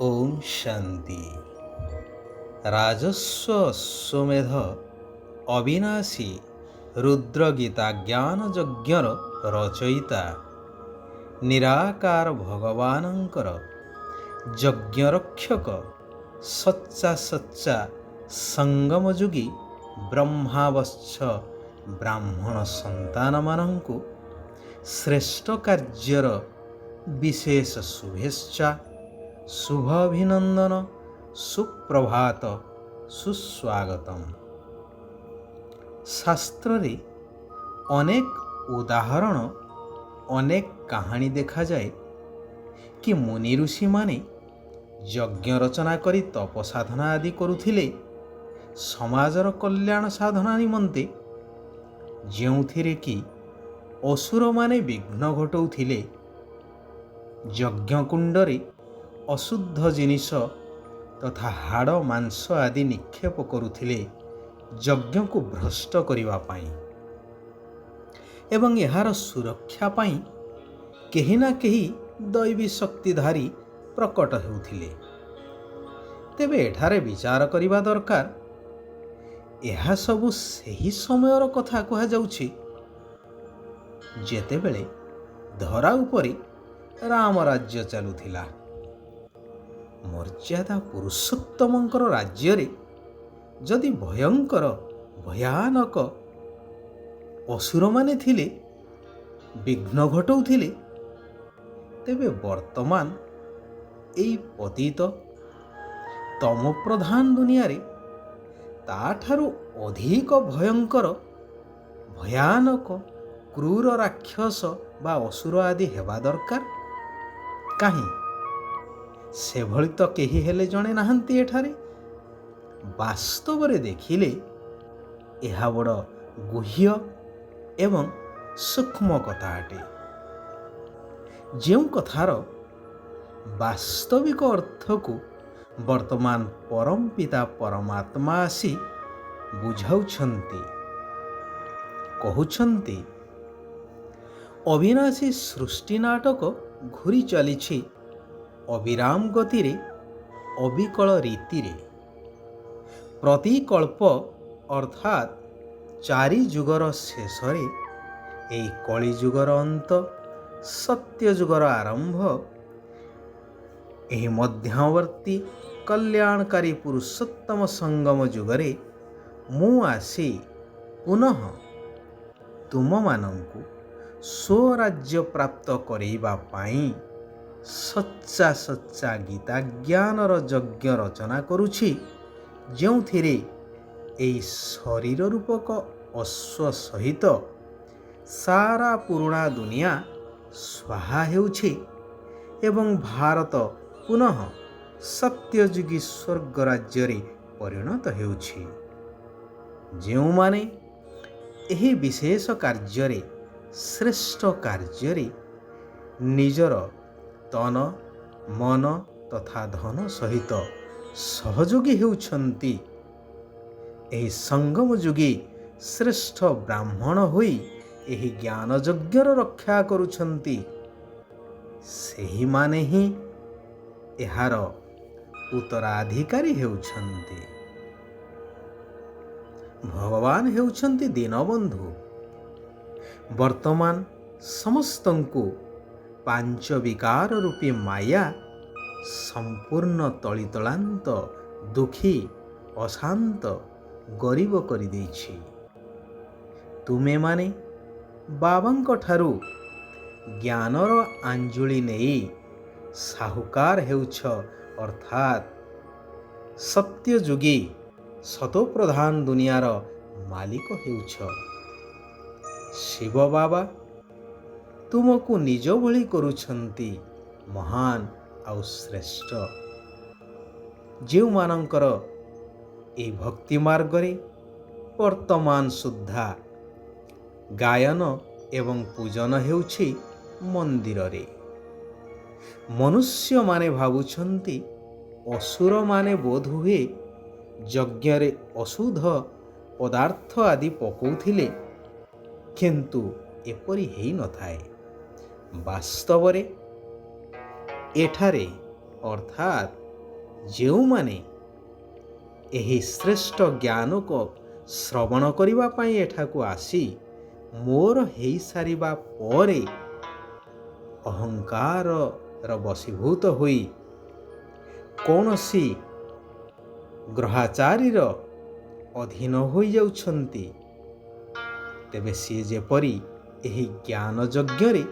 ଓಂ ଶାନ୍ତି। ରାଜସ୍ୱ ଅଶ୍ୱମେଧ ଅବିନାଶୀ ରୁଦ୍ରଗୀତା ଜ୍ଞାନ ଯଜ୍ଞର ରଚୟିତା ନିରାକାର ଭଗବାନଙ୍କର ଯଜ୍ଞରକ୍ଷକ ସଚ୍ଚା ସଙ୍ଗମଯୋଗୀ ବ୍ରହ୍ମାବଚ୍ଛ ବ୍ରାହ୍ମଣ ସନ୍ତାନମାନଙ୍କୁ ଶ୍ରେଷ୍ଠ କାର୍ଯ୍ୟର ବିଶେଷ ଶୁଭେଚ୍ଛା, ଶୁଭ ଅଭିନନ୍ଦନ, ସୁପ୍ରଭାତ, ସୁସ୍ୱାଗତମ୍। ଶାସ୍ତ୍ରରେ ଅନେକ ଉଦାହରଣ, ଅନେକ କାହାଣୀ ଦେଖାଯାଏ କି ମୁନି ଋଷିମାନେ ଯଜ୍ଞ ରଚନା କରି ତପସାଧନା ଆଦି କରୁଥିଲେ ସମାଜର କଲ୍ୟାଣ ସାଧନା ନିମନ୍ତେ, ଯେଉଁଥିରେ କି ଅସୁରମାନେ ବିଘ୍ନ ଘଟଉଥିଲେ, ଯଜ୍ଞକୁଣ୍ଡରେ ଅଶୁଦ୍ଧ ଜିନିଷ ତଥା ହାଡ଼ ମାଂସ ଆଦି ନିକ୍ଷେପ କରୁଥିଲେ ଯଜ୍ଞକୁ ଭ୍ରଷ୍ଟ କରିବା ପାଇଁ ଏବଂ ଏହାର ସୁରକ୍ଷା ପାଇଁ କେହି ନା କେହି ଦୈବୀ ଶକ୍ତିଧାରୀ ପ୍ରକଟ ହେଉଥିଲେ। ତେବେ ଏଠାରେ ବିଚାର କରିବା ଦରକାର, ଏହା ସବୁ ସେହି ସମୟର କଥା କୁହାଯାଉଛି ଯେତେବେଳେ ଧରା ଉପରେ ରାମ ରାଜ୍ୟ ଚାଲୁଥିଲା। ମର୍ଯ୍ୟାଦା ପୁରୁଷୋତ୍ତମଙ୍କର ରାଜ୍ୟରେ ଯଦି ଭୟଙ୍କର ଭୟାନକ ଅସୁରମାନେ ଥିଲେ, ବିଘ୍ନ ଘଟଉଥିଲେ, ତେବେ ବର୍ତ୍ତମାନ ଏଇ ପତିତ ତମପ୍ରଧାନ ଦୁନିଆରେ ତାଠାରୁ ଅଧିକ ଭୟଙ୍କର ଭୟାନକ କ୍ରୂର ରାକ୍ଷସ ବା ଅସୁର ଆଦି ହେବା ଦରକାର କାହିଁ? ସେଭଳି ତ କେହି ହେଲେ ଜଣେ ନାହାନ୍ତି ଏଠାରେ। ବାସ୍ତବରେ ଦେଖିଲେ ଏହା ବଡ଼ ଗୁହ୍ୟ ଏବଂ ସୂକ୍ଷ୍ମ କଥା ଅଟେ, ଯେଉଁ କଥାର ବାସ୍ତବିକ ଅର୍ଥକୁ ବର୍ତ୍ତମାନ ପରମ ପିତା ପରମାତ୍ମା ଆସି ବୁଝାଉଛନ୍ତି। କହୁଛନ୍ତି, ଅବିନାଶୀ ସୃଷ୍ଟି ନାଟକ ଘୂରି ଚାଲିଛି ଅବିରାମ ଗତିରେ, ଅବିକଳ ରୀତିରେ। ପ୍ରତିକଳ୍ପ ଅର୍ଥାତ୍ 4 ଯୁଗର ଶେଷରେ ଏହି କଳିଯୁଗର ଅନ୍ତ, ସତ୍ୟଯୁଗର ଆରମ୍ଭ, ଏହି ମଧ୍ୟବର୍ତ୍ତୀ କଲ୍ୟାଣକାରୀ ପୁରୁଷୋତ୍ତମ ସଙ୍ଗମ ଯୁଗରେ ମୁଁ ଆସି ପୁନଃ ତୁମମାନଙ୍କୁ ସ୍ୱରାଜ୍ୟ ପ୍ରାପ୍ତ କରାଇବା ପାଇଁ ସଚ୍ଚା ଗୀତା ଜ୍ଞାନର ଯଜ୍ଞ ରଚନା କରୁଛି, ଯେଉଁଥିରେ ଏହି ଶରୀର ରୂପକ ଅଶ୍ଵ ସହିତ ସାରା ପୁରୁଣା ଦୁନିଆ ସ୍ୱାହା ହେଉଛି ଏବଂ ଭାରତ ପୁନଃ ସତ୍ୟଯୁଗୀ ସ୍ୱର୍ଗ ରାଜ୍ୟରେ ପରିଣତ ହେଉଛି। ଯେଉଁମାନେ ଏହି ବିଶେଷ କାର୍ଯ୍ୟରେ, ଶ୍ରେଷ୍ଠ କାର୍ଯ୍ୟରେ ନିଜର ତନ ମନ ତଥା ଧନ ସହିତ ସହଯୋଗୀ ହେଉଛନ୍ତି, ଏହି ସଙ୍ଗମ ଯୁଗୀ ଶ୍ରେଷ୍ଠ ବ୍ରାହ୍ମଣ ହୋଇ ଏହି ଜ୍ଞାନ ଯଜ୍ଞର ରକ୍ଷା କରୁଛନ୍ତି, ସେହିମାନେ ହିଁ ଏହାର ଉତ୍ତରାଧିକାରୀ ହେଉଛନ୍ତି। ଭଗବାନ ହେଉଛନ୍ତି ଦୀନବନ୍ଧୁ। ବର୍ତ୍ତମାନ ସମସ୍ତଙ୍କୁ 5 ବିକାର ରୂପୀ ମାୟା ସମ୍ପୂର୍ଣ୍ଣ ତଳିତଳାନ୍ତ, ଦୁଃଖୀ, ଅଶାନ୍ତ, ଗରିବ କରିଦେଇଛି। ତୁମେମାନେ ବାବାଙ୍କ ଠାରୁ ଜ୍ଞାନର ଆଞ୍ଜୁଳି ନେଇ ସାହୁକାର ହେଉଛ, ଅର୍ଥାତ୍ ସତ୍ୟଯୁଗୀ ସତୋପ୍ରଧାନ ଦୁନିଆର ମାଲିକ ହେଉଛ। ଶିବ ବାବା ତୁମକୁ ନିଜ ଭଳି କରୁଛନ୍ତି ମହାନ ଆଉ ଶ୍ରେଷ୍ଠ। ଯେଉଁମାନଙ୍କର ଏହି ଭକ୍ତି ମାର୍ଗରେ ବର୍ତ୍ତମାନ ସୁଦ୍ଧା ଗାୟନ ଏବଂ ପୂଜନ ହେଉଛି ମନ୍ଦିରରେ, ମନୁଷ୍ୟମାନେ ଭାବୁଛନ୍ତି ଅସୁରମାନେ ବୋଧହୁଏ ଯଜ୍ଞରେ ଅଶୁଦ୍ଧ ପଦାର୍ଥ ଆଦି ପକାଉଥିଲେ, କିନ୍ତୁ ଏପରି ହେଇନଥାଏ। ବାସ୍ତବରେ ଏଠାରେ ଅର୍ଥାତ୍ ଯେଉଁମାନେ ଏହି ଶ୍ରେଷ୍ଠ ଜ୍ଞାନକୁ ଶ୍ରବଣ କରିବା ପାଇଁ ଏଠାକୁ ଆସି ମୋର ହେଇସାରିବା ପରେ ଅହଙ୍କାରର ବଶୀଭୂତ ହୋଇ କୌଣସି ଗ୍ରହାଚାରୀର ଅଧୀନ ହୋଇଯାଉଛନ୍ତି, ତେବେ ସିଏ ଯେପରି ଏହି ଜ୍ଞାନ ଯଜ୍ଞରେ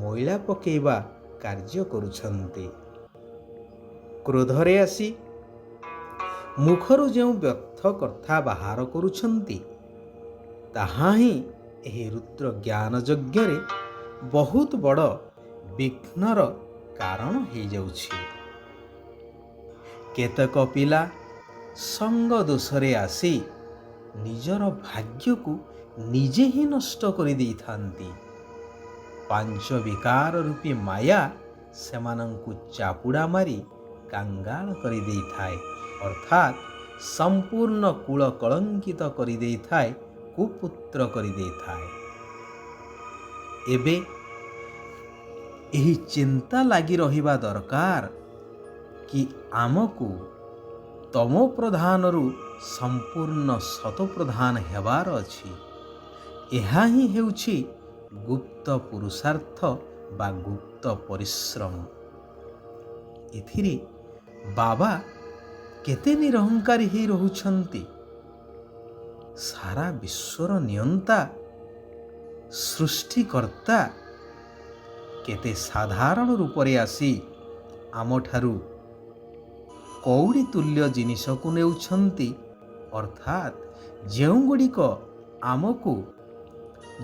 ମଇଳା ପକାଇବା କାର୍ଯ୍ୟ କରୁଛନ୍ତି। କ୍ରୋଧରେ ଆସି ମୁଖରୁ ଯେଉଁ ବ୍ୟର୍ଥ କଥା ବାହାର କରୁଛନ୍ତି, ତାହା ହିଁ ଏହି ରୁଦ୍ର ଜ୍ଞାନ ଯଜ୍ଞରେ ବହୁତ ବଡ଼ ବିଘ୍ନର କାରଣ ହେଇଯାଉଛି। କେତେକ ପିଲା ସଙ୍ଗ ଦୋଷରେ ଆସି ନିଜର ଭାଗ୍ୟକୁ ନିଜେ ହିଁ ନଷ୍ଟ କରିଦେଇଥାନ୍ତି। ପାଞ୍ଚ ବିକାର ରୂପୀ ମାୟା ସେମାନଙ୍କୁ ଚାପୁଡ଼ା ମାରି କାଙ୍ଗାଳ କରିଦେଇଥାଏ, ଅର୍ଥାତ୍ ସମ୍ପୂର୍ଣ୍ଣ କୂଳ କଳଙ୍କିତ କରିଦେଇଥାଏ, କୁପୁତ୍ର କରିଦେଇଥାଏ। ଏବେ ଏହି ଚିନ୍ତା ଲାଗି ରହିବା ଦରକାର କି ଆମକୁ ତମ ପ୍ରଧାନରୁ ସମ୍ପୂର୍ଣ୍ଣ ଶତପ୍ରଧାନ ହେବାର ଅଛି। ଏହା ହିଁ ହେଉଛି ଗୁପ୍ତ ପୁରୁଷାର୍ଥ ବା ଗୁପ୍ତ ପରିଶ୍ରମ। ଏଥିରେ ବାବା କେତେ ନିରହଙ୍କାରୀ ହେଇ ରହୁଛନ୍ତି। ସାରା ବିଶ୍ୱର ନିୟନ୍ତା ସୃଷ୍ଟିକର୍ତ୍ତା କେତେ ସାଧାରଣ ରୂପରେ ଆସି ଆମଠାରୁ କଉଡ଼ି ତୁଲ୍ୟ ଜିନିଷକୁ ନେଉଛନ୍ତି, ଅର୍ଥାତ୍ ଯେଉଁଗୁଡ଼ିକ ଆମକୁ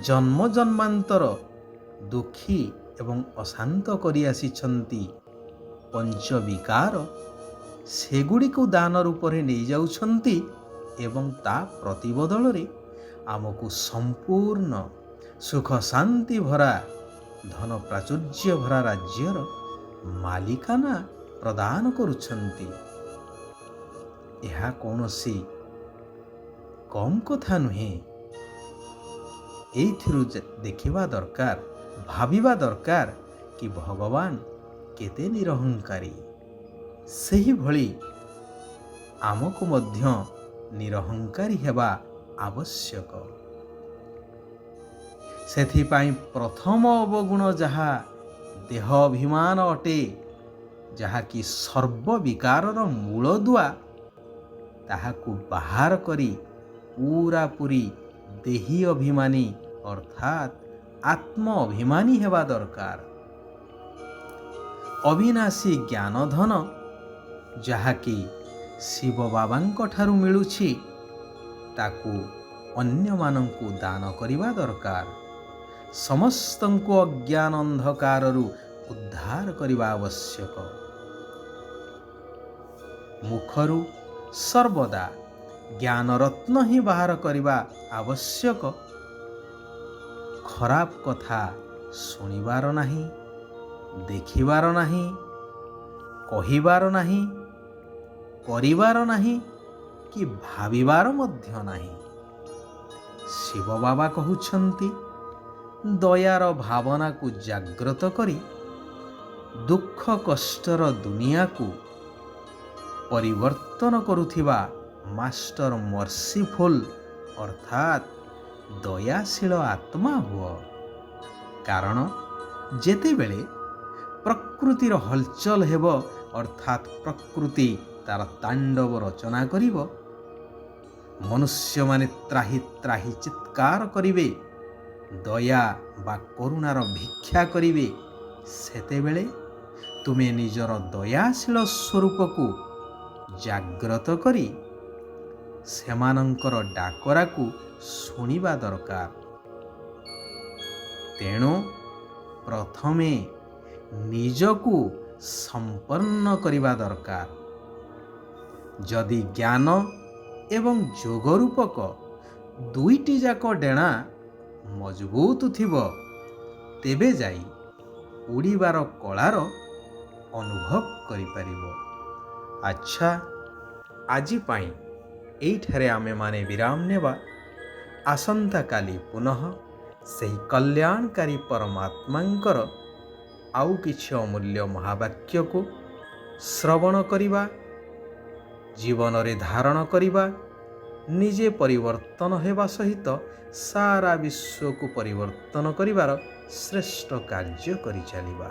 ଜନ୍ମ ଜନ୍ମାନ୍ତର ଦୁଃଖୀ ଏବଂ ଅଶାନ୍ତ କରି ଆସିଛନ୍ତି ପଞ୍ଚବିକାର, ସେଗୁଡ଼ିକୁ ଦାନ ରୂପରେ ନେଇଯାଉଛନ୍ତି ଏବଂ ତା ପ୍ରତିବଦଳରେ ଆମକୁ ସମ୍ପୂର୍ଣ୍ଣ ସୁଖ ଶାନ୍ତି ଭରା ଧନ ପ୍ରାଚୁର୍ଯ୍ୟ ଭରା ରାଜ୍ୟର ମାଲିକାନା ପ୍ରଦାନ କରୁଛନ୍ତି। ଏହା କୌଣସି କମ୍ କଥା ନୁହେଁ। ଏଇଥିରୁ ଦେଖିବା ଦରକାର, ଭାବିବା ଦରକାର କି ଭଗବାନ କେତେ ନିରହଙ୍କାରୀ। ସେହିଭଳି ଆମକୁ ମଧ୍ୟ ନିରହଙ୍କାରୀ ହେବା ଆବଶ୍ୟକ। ସେଥିପାଇଁ ପ୍ରଥମ ଅବଗୁଣ ଯାହା ଦେହ ଅଭିମାନ ଅଟେ, ଯାହାକି ସର୍ବବିକାରର ମୂଳଦୁଆ, ତାହାକୁ ବାହାର କରି ପୂରାପୂରି ଦେହୀ ଅଭିମାନୀ ଅର୍ଥାତ୍ ଆତ୍ମ ଅଭିମାନୀ ହେବା ଦରକାର। ଅବିନାଶୀ ଜ୍ଞାନଧନ ଯାହାକି ଶିବ ବାବାଙ୍କ ଠାରୁ ମିଳୁଛି, ତାକୁ ଅନ୍ୟମାନଙ୍କୁ ଦାନ କରିବା ଦରକାର। ସମସ୍ତଙ୍କୁ ଅଜ୍ଞାନ ଅନ୍ଧକାରରୁ ଉଦ୍ଧାର କରିବା ଆବଶ୍ୟକ। ମୁଖରୁ ସର୍ବଦା ଜ୍ଞାନରତ୍ନ ହିଁ ବାହାର କରିବା ଆବଶ୍ୟକ। ଖରାପ କଥା ଶୁଣିବାର ନାହିଁ, ଦେଖିବାର ନାହିଁ, କହିବାର ନାହିଁ, କରିବାର ନାହିଁ କି ଭାବିବାର ମଧ୍ୟ ନାହିଁ। ଶିବ ବାବା କହୁଛନ୍ତି, ଦୟାର ଭାବନାକୁ ଜାଗ୍ରତ କରି ଦୁଃଖ କଷ୍ଟର ଦୁନିଆକୁ ପରିବର୍ତ୍ତନ କରୁଥିବା ମାଷ୍ଟର ମର୍ସିଫୁଲ୍ ଅର୍ଥାତ୍ ଦୟାଶୀଳ ଆତ୍ମା ହୁଅ। କାରଣ ଯେତେବେଳେ ପ୍ରକୃତିର ହଲଚଲ ହେବ, ଅର୍ଥାତ୍ ପ୍ରକୃତି ତାର ତାଣ୍ଡବ ରଚନା କରିବ, ମନୁଷ୍ୟମାନେ ତ୍ରାହି ତ୍ରାହି ଚିତ୍କାର କରିବେ, ଦୟା ବା କରୁଣାର ଭିକ୍ଷା କରିବେ, ସେତେବେଳେ ତୁମେ ନିଜର ଦୟାଶୀଳ ସ୍ୱରୂପକୁ ଜାଗ୍ରତ କରି ସେମାନଙ୍କର ଡାକରାକୁ ଶୁଣିବା ଦରକାର। ତେଣୁ ପ୍ରଥମେ ନିଜକୁ ସମ୍ପନ୍ନ କରିବା ଦରକାର। ଯଦି ଜ୍ଞାନ ଏବଂ ଯୋଗ ରୂପକ ଦୁଇଟି ଯାକ ଡେଣା ମଜବୁତ ଥିବ, ତେବେ ଯାଇ ଉଡ଼ିବାର କଳାର ଅନୁଭବ କରିପାରିବ। ଆଚ୍ଛା, ଆଜି ପାଇଁ ଏଇଠାରେ ଆମେମାନେ ବିରାମ ନେବା। ଆସନ୍ତାକାଲି ପୁନଃ ସେହି କଲ୍ୟାଣକାରୀ ପରମାତ୍ମାଙ୍କର ଆଉ କିଛି ଅମୂଲ୍ୟ ମହାବାକ୍ୟକୁ ଶ୍ରବଣ କରିବା ଜୀବନରେ ଧାରଣ କରିବା, ନିଜେ ପରିବର୍ତ୍ତନ ହେବା ସହିତ ସାରା ବିଶ୍ୱକୁ ପରିବର୍ତ୍ତନ କରିବାର ଶ୍ରେଷ୍ଠ କାର୍ଯ୍ୟ କରିଚାଲିବା।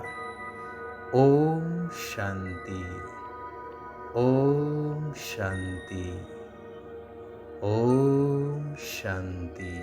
ଓମ୍ ଶାନ୍ତି। ଓମ୍ ଶାନ୍ତି। ଓମ୍ ଶାନ୍ତି।